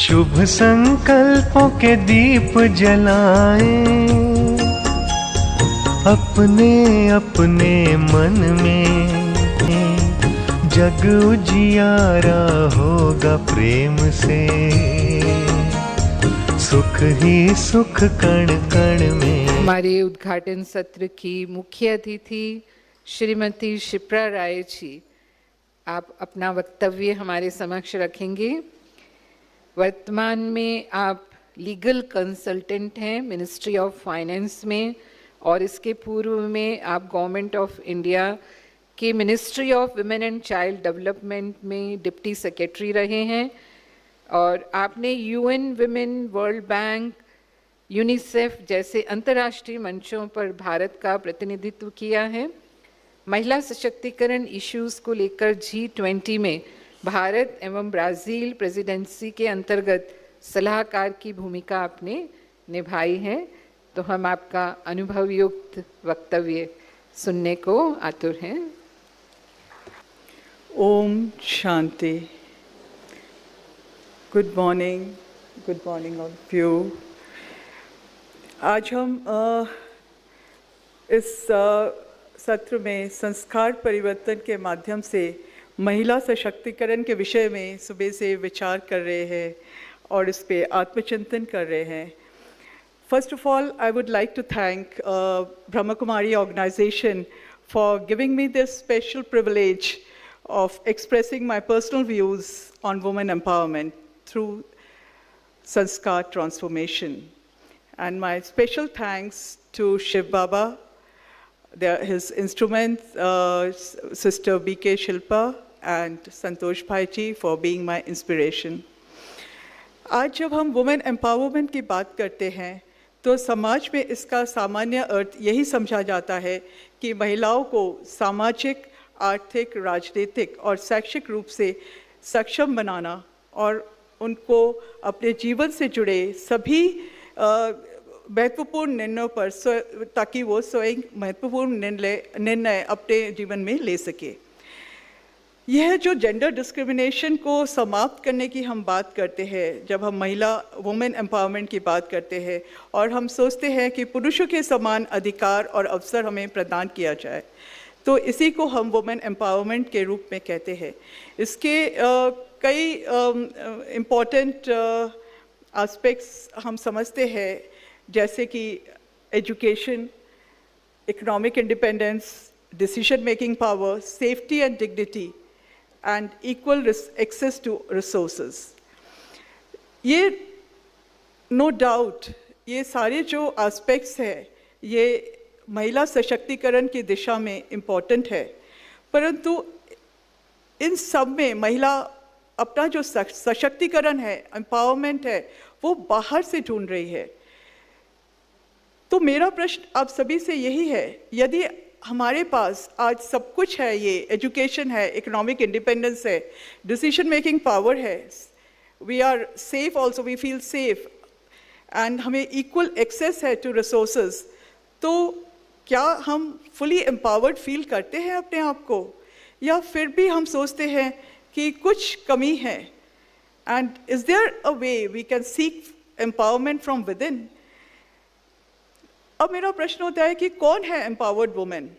शुभ संकल्पों के दीप जलाएं, अपने अपने मन में जग उजियारा होगा प्रेम से, सुख ही सुख कण कण में। हमारे उद्घाटन सत्र की मुख्य अतिथि श्रीमती शिप्रा राय जी, आप अपना वक्तव्य हमारे समक्ष रखेंगे। वर्तमान में आप लीगल कंसल्टेंट हैं मिनिस्ट्री ऑफ फाइनेंस में, और इसके पूर्व में आप गवर्नमेंट ऑफ इंडिया के ministry of women and child development में डिप्टी सेक्रेटरी रहे हैं, और आपने UN women, world bank, UNICEF जैसे अंतर्राष्ट्रीय मंचों पर भारत का प्रतिनिधित्व किया है। महिला सशक्तिकरण इश्यूज को लेकर G20 में भारत एवं ब्राज़ील प्रेसिडेंसी के अंतर्गत सलाहकार की भूमिका आपने निभाई है, तो हम आपका अनुभवयुक्त वक्तव्य सुनने को आतुर हैं। ओम शांति। Good morning all of you. आज हम इस सत्र में संस्कार परिवर्तन के माध्यम से महिला सशक्तिकरण के विषय में सुबह से विचार कर रहे हैं और इस पे आत्मचिंतन कर रहे हैं। First of all, I would like to thank Brahma Kumari organization for giving me this special privilege of expressing my personal views on women empowerment through Sanskar transformation. And my special thanks to Shiv Baba, his instruments, Sister B.K. Shilpa and Santosh Bhai ji for being my inspiration. आज जब हम women empowerment की बात करते हैं तो समाज में इसका सामान्य अर्थ यही समझा जाता है कि महिलाओं को सामाजिक, आर्थिक, राजनीतिक और शैक्षिक रूप से सक्षम बनाना और उनको अपने जीवन से जुड़े सभी महत्वपूर्ण निर्णयों पर ताकि वो स्वयं महत्वपूर्ण निर्णय अपने जीवन में ले सके। यह जो जेंडर डिस्क्रिमिनेशन को समाप्त करने की हम बात करते हैं, जब हम महिला वुमेन एम्पावरमेंट की बात करते हैं और हम सोचते हैं कि पुरुषों के समान अधिकार और अवसर हमें प्रदान किया जाए, तो इसी को हम वुमेन एम्पावरमेंट के रूप में कहते हैं। इसके कई इम्पॉर्टेंट एस्पेक्ट्स हम समझते हैं, जैसे कि education, economic independence, decision making power, safety and dignity and equal access to resources। ये no doubt ये सारे जो aspects हैं ये महिला सशक्तिकरण की दिशा में important है, परंतु इन सब में महिला अपना जो सशक्तिकरण है, empowerment है, वो बाहर से ढूंढ रही है। तो मेरा प्रश्न आप सभी से यही है, यदि हमारे पास आज सब कुछ है, ये एजुकेशन है, इकोनॉमिक इंडिपेंडेंस है, डिसीजन मेकिंग पावर है, we are safe also, we feel safe and हमें इक्वल एक्सेस है टू रिसोर्सेज, तो क्या हम फुली एम्पावर्ड फील करते हैं अपने आप को, या फिर भी हम सोचते हैं कि कुछ कमी है? And is there a way we can seek empowerment from within? अब मेरा प्रश्न होता है कि कौन है empowered women?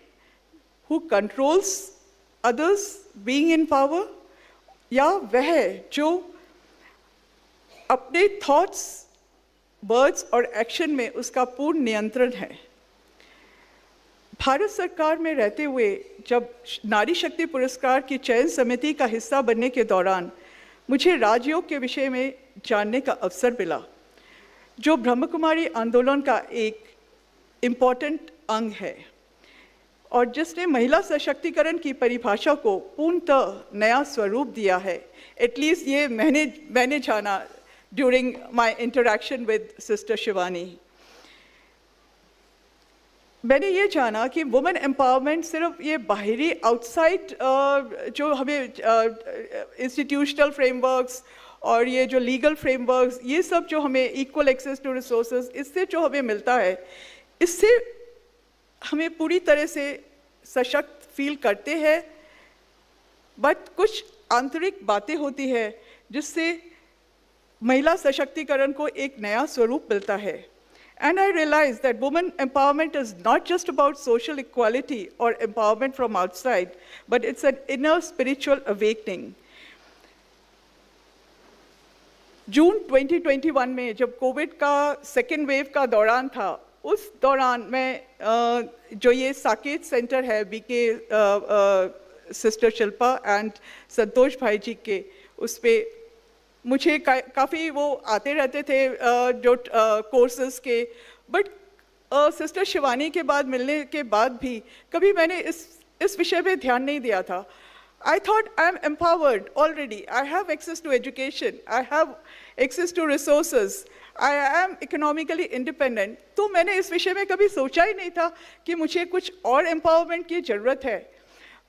Who controls others being in power, या वह जो अपने थॉट्स, वर्ड्स और एक्शन में उसका पूर्ण नियंत्रण है? भारत सरकार में रहते हुए जब नारी शक्ति पुरस्कार की चयन समिति का हिस्सा बनने के दौरान मुझे राजयोग के विषय में जानने का अवसर मिला, जो ब्रह्म कुमारी आंदोलन का एक इम्पॉर्टेंट अंग है और जिसने महिला सशक्तिकरण की परिभाषा को पूर्णतः नया स्वरूप दिया है। एटलीस्ट ये मैंने जाना during my interaction with sister Shivani. मैंने ये जाना कि वुमेन एम्पावरमेंट सिर्फ ये बाहरी आउटसाइड जो हमें इंस्टीट्यूशनल फ्रेमवर्क्स और ये जो लीगल फ्रेमवर्क्स, ये सब जो हमें इक्वल एक्सेस टू रिसोर्सेज, इससे जो हमें मिलता है, इससे हमें पूरी तरह से सशक्त फील करते हैं, बट कुछ आंतरिक बातें होती है जिससे महिला सशक्तिकरण को एक नया स्वरूप मिलता है। And I realized that women empowerment is not just about social equality or empowerment from outside, but it's an inner spiritual awakening. जून 2021 में जब कोविड का सेकेंड वेव का दौरान था, उस दौरान मैं जो ये साकेत सेंटर है बीके सिस्टर शिल्पा एंड संतोष भाई जी के, उस पर मुझे काफ़ी वो आते रहते थे जो कोर्सेज के, बट सिस्टर शिवानी के बाद मिलने के बाद भी कभी मैंने इस विषय पे ध्यान नहीं दिया था। I thought I am empowered already. I have access to education. I have access to resources. I am economically independent. तो मैंने इस विषय में कभी सोचा ही नहीं था कि मुझे कुछ और empowerment की ज़रूरत है।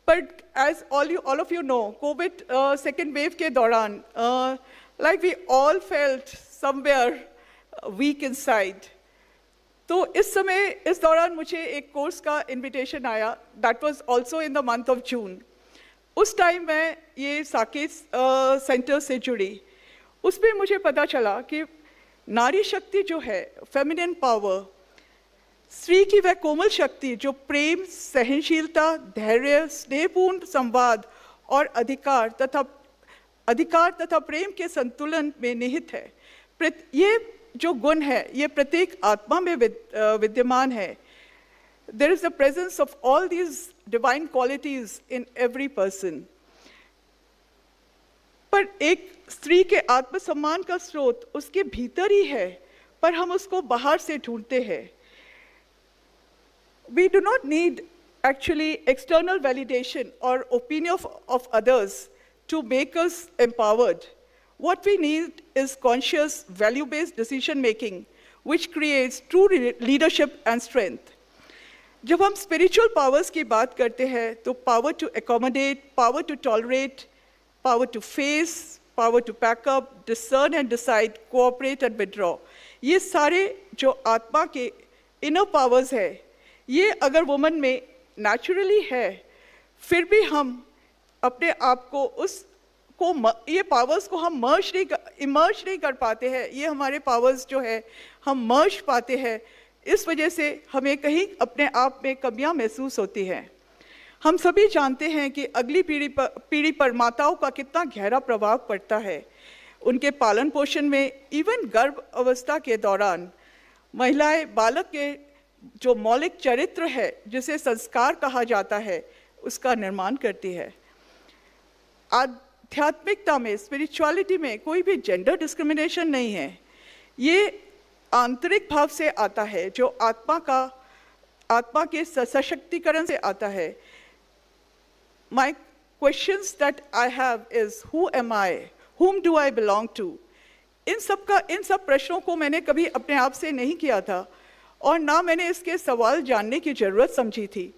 But as all of you know, COVID second wave के दौरान like we all felt somewhere weak inside. तो इस समय इस दौरान मुझे एक कोर्स का इनविटेशन आया, that was also in the month of June. उस टाइम मैं ये साकेत सेंटर से जुड़ी, उस पर मुझे पता चला कि नारी शक्ति जो है, फेमिनिन पावर, स्त्री की वह कोमल शक्ति जो प्रेम, सहनशीलता, धैर्य, स्नेहपूर्ण संवाद और अधिकार तथा प्रेम के संतुलन में निहित है। ये जो गुण है ये प्रत्येक आत्मा में विद्यमान है। There is the presence of all these divine qualities in every person. पर एक स्त्री के आत्मसम्मान का स्रोत उसके भीतर ही है, पर हम उसको बाहर से ढूंढते हैं। We do not need actually external validation or opinion of others to make us empowered. What we need is conscious, value-based decision making, which creates true leadership and strength. जब हम spiritual powers की बात करते हैं तो power to accommodate, power to tolerate, power to face, power to pack up, discern and decide, cooperate and withdraw, ये सारे जो आत्मा के inner powers है, ये अगर woman में naturally है, फिर भी हम अपने आप को ये पावर्स को हम इमर्ज नहीं कर पाते हैं। ये हमारे पावर्स जो है हम मर्ज पाते हैं, इस वजह से हमें कहीं अपने आप में कमियां महसूस होती हैं। हम सभी जानते हैं कि अगली पीढ़ी पर माताओं का कितना गहरा प्रभाव पड़ता है। उनके पालन पोषण में, इवन गर्भ अवस्था के दौरान महिलाएं बालक के जो मौलिक चरित्र है, जिसे संस्कार कहा जाता है, उसका निर्माण करती है। आध्यात्मिकता में, स्पिरिचुअलिटी में कोई भी जेंडर डिस्क्रिमिनेशन नहीं है। ये आंतरिक भाव से आता है जो आत्मा के सशक्तिकरण से आता है। My questions that I have is who am I? Whom do I belong to? इन सब प्रश्नों को मैंने कभी अपने आप से नहीं किया था और ना मैंने इसके सवाल जानने की ज़रूरत समझी थी।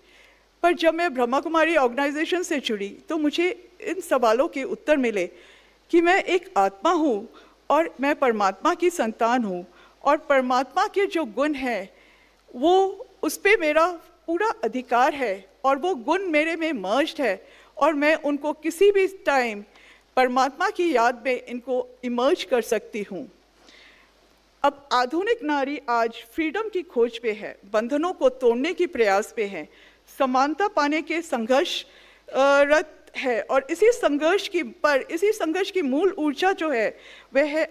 पर जब मैं ब्रह्मा कुमारी ऑर्गेनाइजेशन से जुड़ी तो मुझे इन सवालों के उत्तर मिले कि मैं एक आत्मा हूँ और मैं परमात्मा की संतान हूँ, और परमात्मा के जो गुण हैं वो उस पर मेरा पूरा अधिकार है और वो गुण मेरे में मर्ज्ड है और मैं उनको किसी भी टाइम परमात्मा की याद में इनको इमर्ज कर सकती हूँ। अब आधुनिक नारी आज फ्रीडम की खोज पे है, बंधनों को तोड़ने की प्रयास पे है, समानता पाने के संघर्ष रत है, और इसी संघर्ष की मूल ऊर्जा जो है वह है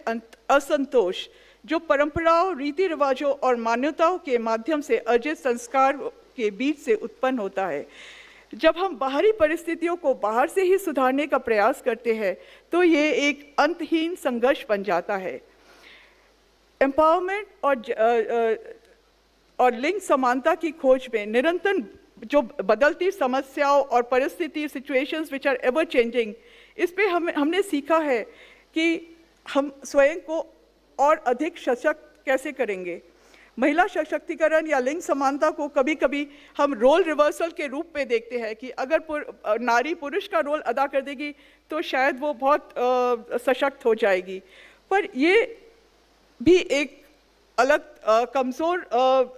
असंतोष, जो परंपराओं, रीति रिवाजों और मान्यताओं के माध्यम से अर्जित संस्कार के बीच से उत्पन्न होता है। जब हम बाहरी परिस्थितियों को बाहर से ही सुधारने का प्रयास करते हैं तो ये एक अंतहीन संघर्ष बन जाता है। एम्पावरमेंट और लिंग समानता की खोज में निरंतर जो बदलती समस्याओं और परिस्थिति, situations which are ever changing, इस पे हमने सीखा है कि हम स्वयं को और अधिक सशक्त कैसे करेंगे। महिला सशक्तिकरण या लिंग समानता को कभी कभी हम रोल रिवर्सल के रूप में देखते हैं कि अगर नारी पुरुष का रोल अदा कर देगी तो शायद वो बहुत सशक्त हो जाएगी, पर ये भी एक अलग कमज़ोर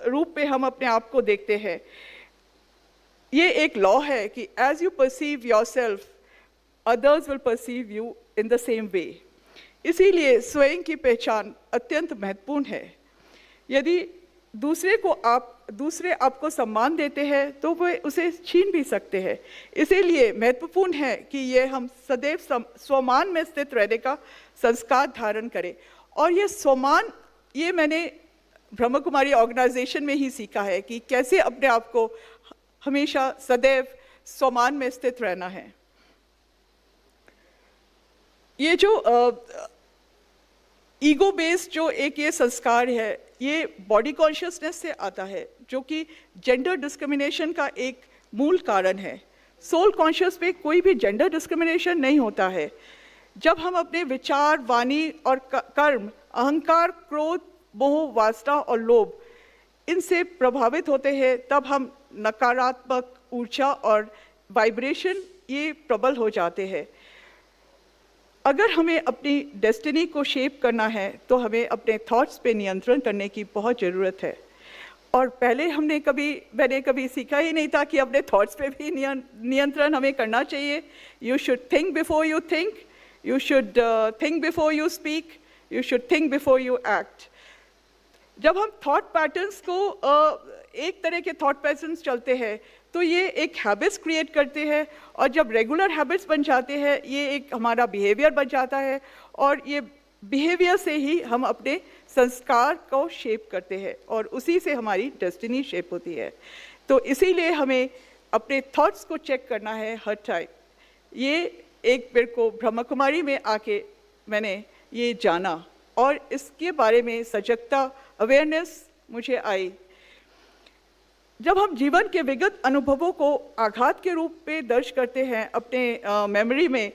रूप में हम अपने आप को देखते हैं। ये एक लॉ है कि as you perceive yourself others will perceive you in the same way. इसीलिए स्वयं की पहचान अत्यंत महत्वपूर्ण है। यदि दूसरे आपको सम्मान देते हैं तो वे उसे छीन भी सकते हैं। इसीलिए महत्वपूर्ण है कि ये हम सदैव स्वमान में स्थित रहने का संस्कार धारण करें। और ये स्वमान, ये मैंने ब्रह्म कुमारी ऑर्गेनाइजेशन में ही सीखा है कि कैसे अपने आप को हमेशा सदैव स्वमान में स्थित रहना है। ये जो ईगो बेस्ड जो एक ये संस्कार है, ये बॉडी कॉन्शियसनेस से आता है, जो कि जेंडर डिस्क्रिमिनेशन का एक मूल कारण है। सोल कॉन्शियस में कोई भी जेंडर डिस्क्रिमिनेशन नहीं होता है। जब हम अपने विचार, वाणी और कर्म, अहंकार, क्रोध, मोह, वासना और लोभ इनसे प्रभावित होते हैं, तब हम नकारात्मक ऊर्जा और वाइब्रेशन ये प्रबल हो जाते हैं। अगर हमें अपनी डेस्टिनी को शेप करना है तो हमें अपने थॉट्स पे नियंत्रण करने की बहुत ज़रूरत है। और पहले मैंने कभी सीखा ही नहीं था कि अपने थॉट्स पे भी नियंत्रण हमें करना चाहिए। You should think before you think, you should think before you speak, you should think before you act. जब हम थॉट पैटर्न्स को एक तरह के थॉट पैटर्न्स चलते हैं तो ये एक हैबिट्स क्रिएट करते हैं, और जब रेगुलर हैबिट्स बन जाते हैं ये एक हमारा बिहेवियर बन जाता है, और ये बिहेवियर से ही हम अपने संस्कार को शेप करते हैं और उसी से हमारी डेस्टिनी शेप होती है। तो इसीलिए हमें अपने थॉट्स को चेक करना है हर टाइम। ये एक मेरे को ब्रह्म कुमारी में आके मैंने ये जाना और इसके बारे में सजगता, अवेयरनेस मुझे आई। जब हम जीवन के विगत अनुभवों को आघात के रूप में दर्ज करते हैं अपने मेमोरी में,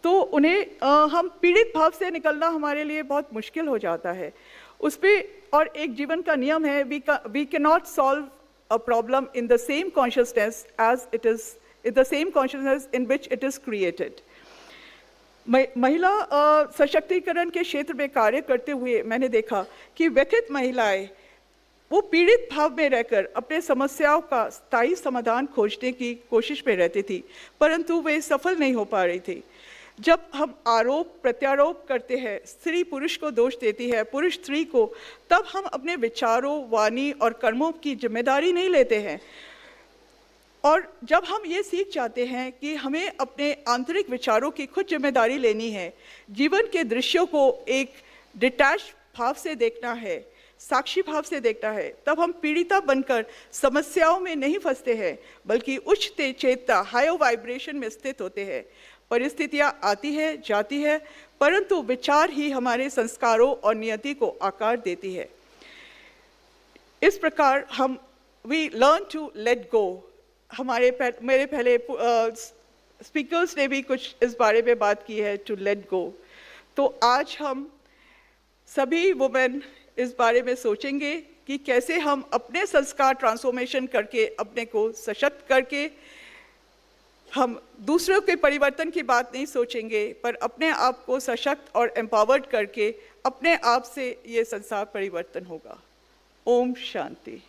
तो उन्हें हम पीड़ित भाव से निकलना हमारे लिए बहुत मुश्किल हो जाता है उस पर। और एक जीवन का नियम है, we can not solve a problem in the same consciousness as it is, in the same consciousness in which it is created. महिला सशक्तिकरण के क्षेत्र में कार्य करते हुए मैंने देखा कि व्यथित महिलाएं वो पीड़ित भाव में रहकर अपने समस्याओं का स्थायी समाधान खोजने की कोशिश में रहती थी, परंतु वे सफल नहीं हो पा रही थी। जब हम आरोप प्रत्यारोप करते हैं, स्त्री पुरुष को दोष देती है, पुरुष स्त्री को, तब हम अपने विचारों, वाणी और कर्मों की जिम्मेदारी नहीं लेते हैं। और जब हम ये सीख जाते हैं कि हमें अपने आंतरिक विचारों की खुद जिम्मेदारी लेनी है, जीवन के दृश्यों को एक डिटैच भाव से देखना है, साक्षी भाव से देखना है, तब हम पीड़िता बनकर समस्याओं में नहीं फंसते हैं, बल्कि उच्च चेतना, हायर वाइब्रेशन में स्थित होते हैं। परिस्थितियां आती है, जाती है, परंतु विचार ही हमारे संस्कारों और नियति को आकार देती है। इस प्रकार हम we learn to let go. मेरे पहले स्पीकर्स ने भी कुछ इस बारे में बात की है, टू लेट गो। तो आज हम सभी वुमेन इस बारे में सोचेंगे कि कैसे हम अपने संस्कार ट्रांसफॉर्मेशन करके, अपने को सशक्त करके, हम दूसरों के परिवर्तन की बात नहीं सोचेंगे, पर अपने आप को सशक्त और एम्पावर्ड करके अपने आप से ये संसार परिवर्तन होगा। ओम शांति।